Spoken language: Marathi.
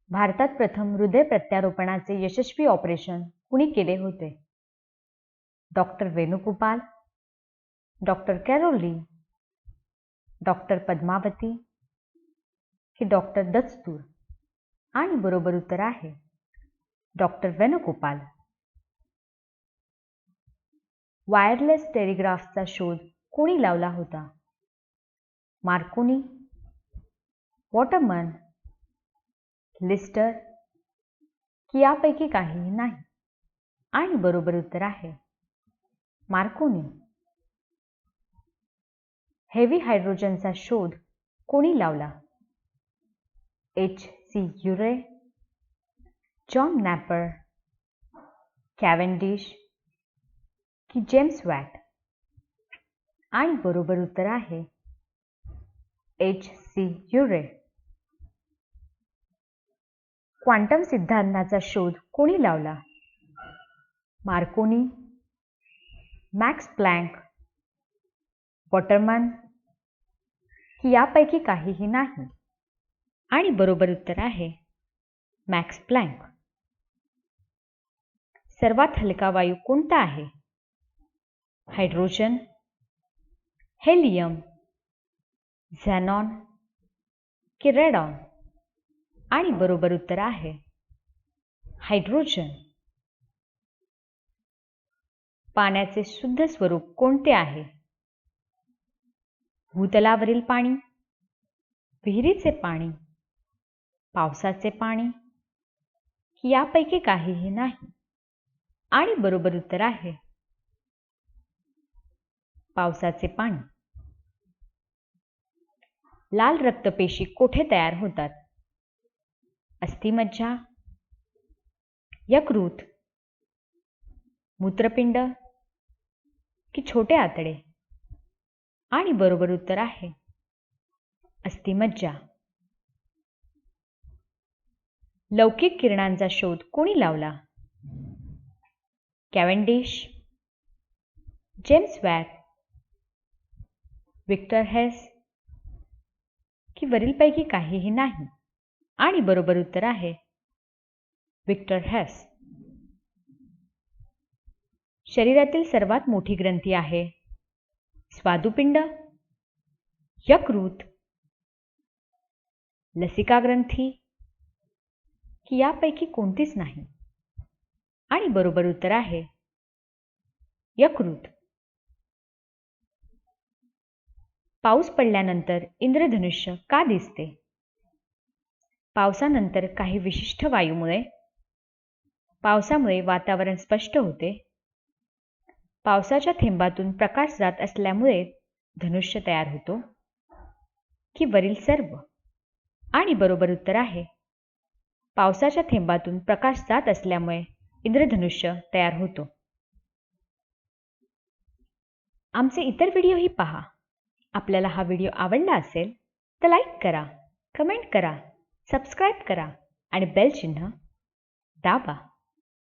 भारतात प्रथम हृदय प्रत्यारोपणाचे यशस्वी ऑपरेशन कुणी केले होते? Doctor Venugopal, doctor Caroli, doctor Padmavati की डॉक्टर दस्तूर? आणि बरोबर उत्तर आहे डॉक्टर वेणुगोपाल. वायरलेस टेलिग्राफचा शोध कोणी लावला होता? मार्कोनी, वॉटरमन, लिस्टर की यापैकी काहीही नाही? आणि बरोबर उत्तर आहे मार्कोनी. हेवी हायड्रोजनचा शोध कोणी लावला? H.C. युरे, जॉन नॅपर, कॅव्हेंडिश की जेम्स वॅट? आणि बरोबर उत्तर आहे H.C. युरे. क्वांटम सिद्धांताचा शोध कोणी लावला? मार्कोनी, मॅक्स प्लँक, वॉटरमन की यापैकी काहीही नाही? आणि बरोबर उत्तर आहे मॅक्स प्लँक. सर्वात हलका वायू कोणता आहे? हायड्रोजन, हेलियम, झॅनॉन की रेडॉन? आणि बरोबर उत्तर आहे हायड्रोजन. पाण्याचे शुद्ध स्वरूप कोणते आहे? भूतलावरील पाणी, विहिरीचे पाणी, पावसाचे पाणी की यापैकी काहीही नाही? आणि बरोबर उत्तर आहे पावसाचे पाणी. लाल रक्तपेशी कोठे तयार होतात? अस्थिमज्जा, यकृत, मूत्रपिंड की छोटे आतडे? आणि बरोबर उत्तर आहे अस्थिमज्जा. लौकिक किरणांचा शोध कोणी लावला? कॅव्हेंडिश, जेम्स वॅट, विक्टर हेस की वरीलपैकी काहीही नाही? आणि बरोबर उत्तर आहे विक्टर हेस. शरीरातील सर्वात मोठी ग्रंथी आहे स्वादुपिंड, यकृत, लसिका ग्रंथी की यापैकी कोणतीच नाही? आणि बरोबर उत्तर आहे यकृत. पाऊस पडल्यानंतर इंद्रधनुष्य का दिसते? पावसानंतर काही विशिष्ट वायूमुळे, पावसामुळे वातावरण स्पष्ट होते, पावसाच्या थेंबातून प्रकाश जात असल्यामुळे धनुष्य तयार होतो की वरील सर्व? आणि बरोबर उत्तर आहे पावसाच्या थेंबातून प्रकाश जात असल्यामुळे इंद्रधनुष्य तयार होतो. आमचे इतर व्हिडिओही पहा. आपल्याला हा व्हिडिओ आवडला असेल तर लाईक करा, कमेंट करा, सबस्क्राईब करा आणि बेल चिन्ह दाबा.